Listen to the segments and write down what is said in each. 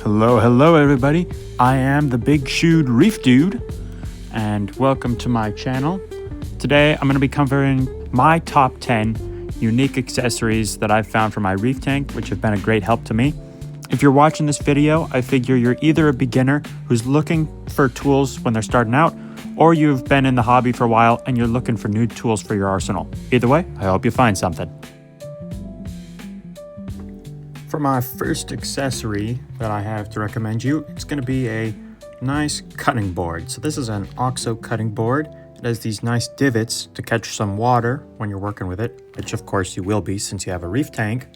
Hello everybody. I am the BigShoesReefDude and welcome to my channel. Today I'm going to be covering my top 10 unique accessories that I've found for my reef tank, which have been a great help to me. If you're watching this video, I figure you're either a beginner who's looking for tools when they're starting out, or you've been in the hobby for a while and you're looking for new tools for your arsenal. Either way, I hope you find something. For my first accessory that I have to recommend you, it's going to be a nice cutting board. So this is an OXO cutting board. It has these nice divots to catch some water when you're working with it, which of course you will be since you have a reef tank.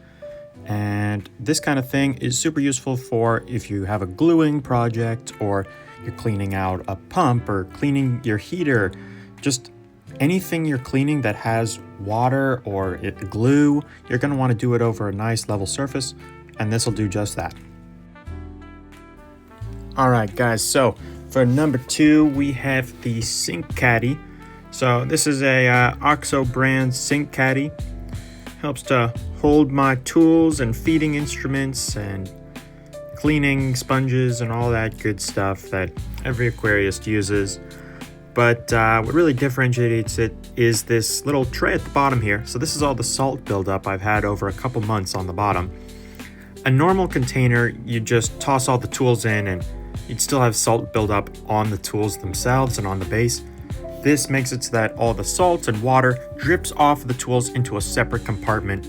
And this kind of thing is super useful for if you have a gluing project, or you're cleaning out a pump, or cleaning your heater, just anything you're cleaning that has water or glue. You're going to want to do it over a nice level surface, and this will do just that. Alright guys, so for number 2 we have the sink caddy. So this is a OXO brand sink caddy. Helps to hold my tools and feeding instruments and cleaning sponges and all that good stuff that every aquarist uses. But what really differentiates it is this little tray at the bottom here. So this is all the salt buildup I've had over a couple months on the bottom. A normal container, you just toss all the tools in and you'd still have salt buildup on the tools themselves and on the base. This makes it so that all the salt and water drips off the tools into a separate compartment.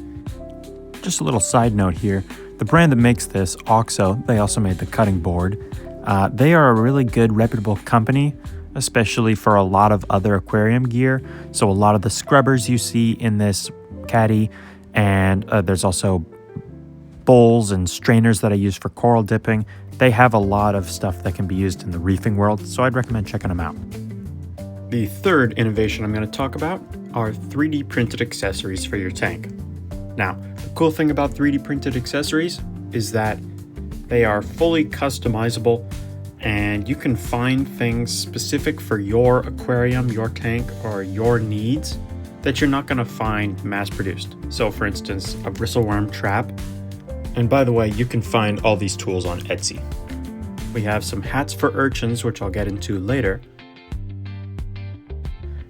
Just a little side note here. The brand that makes this, OXO, they also made the cutting board. They are a really good, reputable company, especially for a lot of other aquarium gear. So a lot of the scrubbers you see in this caddy, and there's also bowls and strainers that I use for coral dipping. They have a lot of stuff that can be used in the reefing world, so I'd recommend checking them out. The third innovation I'm going to talk about are 3D printed accessories for your tank. Now, the cool thing about 3D printed accessories is that they are fully customizable, and you can find things specific for your aquarium, your tank, or your needs that you're not going to find mass-produced. So for instance, a bristleworm trap. And by the way, you can find all these tools on Etsy. We have some hats for urchins, which I'll get into later.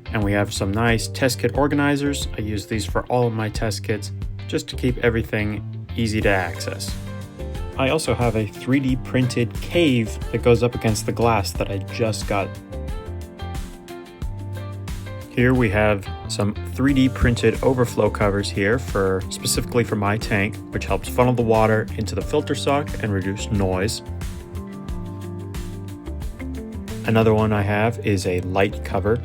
And we have some nice test kit organizers. I use these for all of my test kits just to keep everything easy to access. I also have a 3D printed cave that goes up against the glass that I just got. Here we have some 3D printed overflow covers here specifically for my tank, which helps funnel the water into the filter sock and reduce noise. Another one I have is a light cover,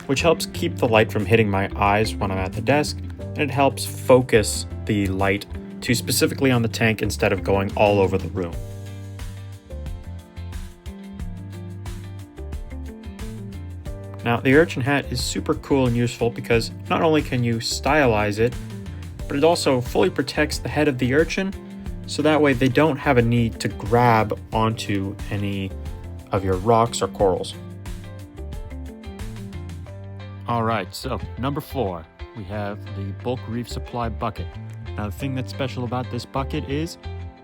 which helps keep the light from hitting my eyes when I'm at the desk, and it helps focus the light to specifically on the tank instead of going all over the room. Now, the urchin hat is super cool and useful because not only can you stylize it, but it also fully protects the head of the urchin, so that way they don't have a need to grab onto any of your rocks or corals. Alright, so number 4, we have the bulk reef supply bucket. Now, the thing that's special about this bucket is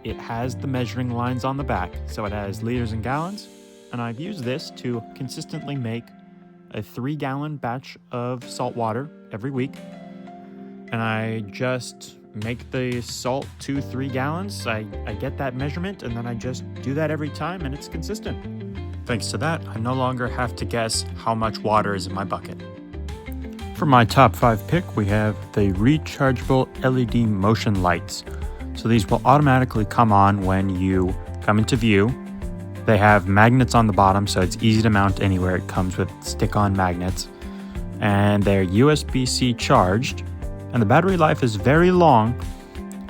it has the measuring lines on the back, so it has liters and gallons, and I've used this to consistently make a 3-gallon batch of salt water every week. And I just make the salt to 3 gallons. I get that measurement, and then I just do that every time, and it's consistent. Thanks to that, I no longer have to guess how much water is in my bucket. For my top 5 pick, we have the rechargeable LED motion lights. So these will automatically come on when you come into view. They have magnets on the bottom, so it's easy to mount anywhere. It comes with stick-on magnets, and they're USB-C charged, and the battery life is very long.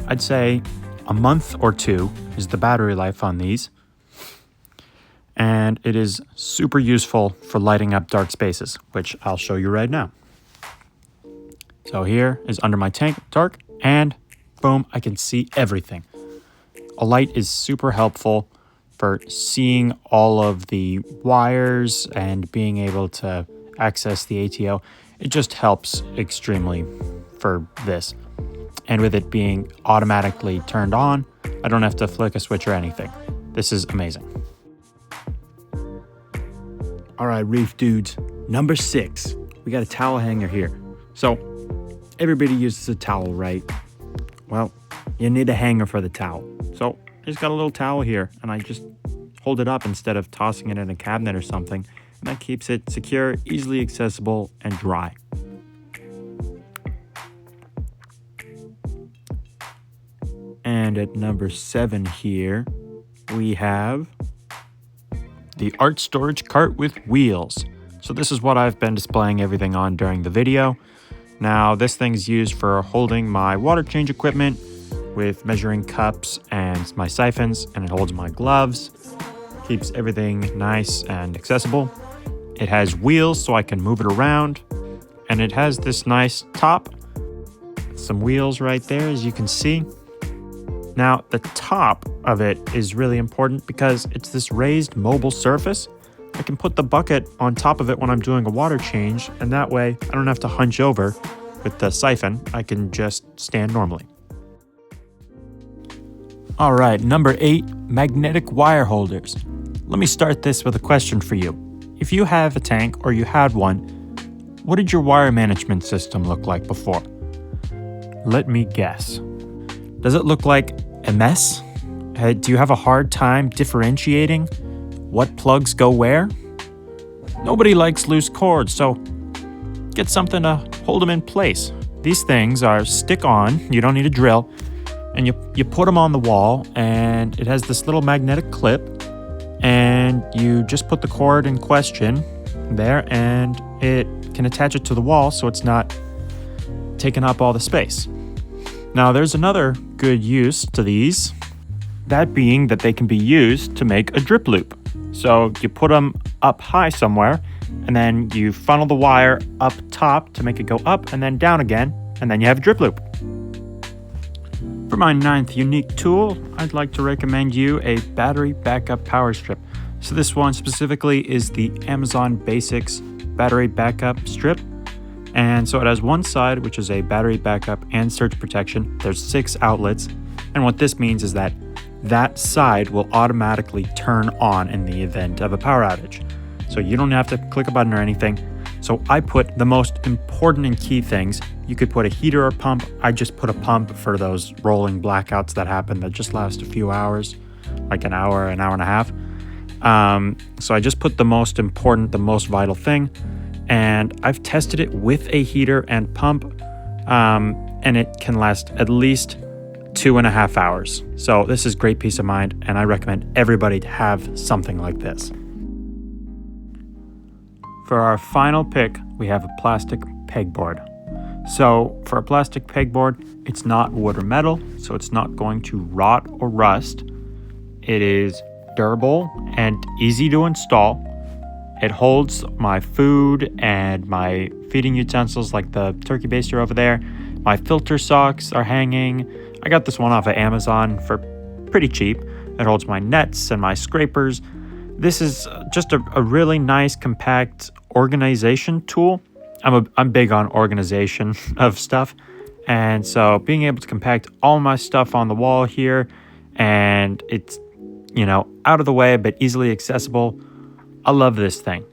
I'd say a month or 2 is the battery life on these, and it is super useful for lighting up dark spaces, which I'll show you right now. So here is under my tank, dark, and boom, I can see everything. A light is super helpful for seeing all of the wires and being able to access the ATO. It just helps extremely for this. And with it being automatically turned on, I don't have to flick a switch or anything. This is amazing. All right, Reef Dudes, number 6. We got a towel hanger here. So everybody uses a towel, right? Well, you need a hanger for the towel. So I just got a little towel here, and I just hold it up instead of tossing it in a cabinet or something. And that keeps it secure, easily accessible, and dry. And at number 7 here, we have the art storage cart with wheels. So this is what I've been displaying everything on during the video. Now this thing's used for holding my water change equipment with measuring cups and my siphons, and it holds my gloves, keeps everything nice and accessible. It has wheels so I can move it around, and it has this nice top, some wheels right there as you can see. Now, the top of it is really important because it's this raised mobile surface. I can put the bucket on top of it when I'm doing a water change, and that way I don't have to hunch over with the siphon. I can just stand normally. All right, number 8, magnetic wire holders. Let me start this with a question for you. If you have a tank or you had one, what did your wire management system look like before? Let me guess. Does it look like a mess? Do you have a hard time differentiating what plugs go where? Nobody likes loose cords, so get something to hold them in place. These things are stick-on, you don't need a drill, and you put them on the wall, and it has this little magnetic clip, and you just put the cord in question there, and it can attach it to the wall so it's not taking up all the space. Now, there's another good use to these, that being that they can be used to make a drip loop. So you put them up high somewhere, and then you funnel the wire up top to make it go up and then down again, and then you have a drip loop. For my 9th unique tool, I'd like to recommend you a battery backup power strip. So this one specifically is the Amazon Basics battery backup strip. And so it has one side, which is a battery backup and surge protection. There's 6 outlets. And what this means is that that side will automatically turn on in the event of a power outage. So you don't have to click a button or anything. So I put the most important and key things. You could put a heater or pump. I just put a pump for those rolling blackouts that happen that just last a few hours, like an hour and a half. So I just put the most important, the most vital thing. And I've tested it with a heater and pump, and it can last at least 2.5 hours. So this is great peace of mind, and I recommend everybody to have something like this. For our final pick, we have a plastic pegboard. So for a plastic pegboard, it's not wood or metal, so it's not going to rot or rust. It is durable and easy to install. It holds my food and my feeding utensils like the turkey baster over there. My filter socks are hanging. I got this one off of Amazon for pretty cheap. It holds my nets and my scrapers. This is just a really nice, compact organization tool. I'm big on organization of stuff. And so being able to compact all my stuff on the wall here, and it's, out of the way but easily accessible. I love this thing.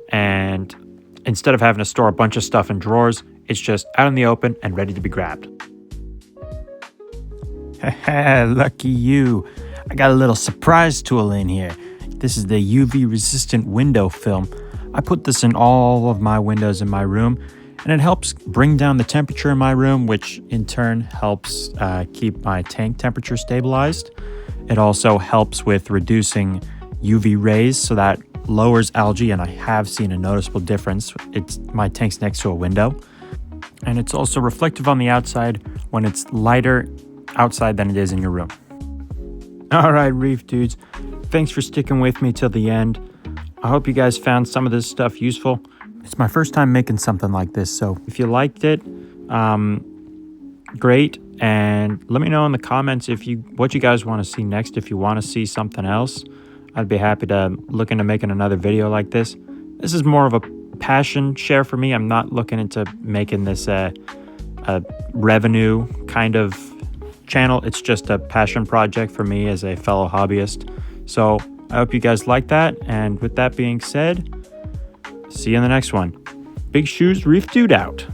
And instead of having to store a bunch of stuff in drawers, it's just out in the open and ready to be grabbed. Lucky you. I got a little surprise tool in here. This is the UV resistant window film. I put this in all of my windows in my room, and it helps bring down the temperature in my room, which in turn helps keep my tank temperature stabilized. It also helps with reducing UV rays, so that lowers algae, and I have seen a noticeable difference. My tank's next to a window, and it's also reflective on the outside when it's lighter outside than it is in your room. All right, Reef Dudes, thanks for sticking with me till the end. I hope you guys found some of this stuff useful. It's my first time making something like this, so if you liked it, great. And let me know in the comments what you guys want to see next. If you want to see something else, I'd be happy to look into making another video like this. This is more of a passion share for me. I'm not looking into making this a revenue kind of channel. It's just a passion project for me as a fellow hobbyist. So I hope you guys like that. And with that being said, see you in the next one. Big Shoes Reef Dude out.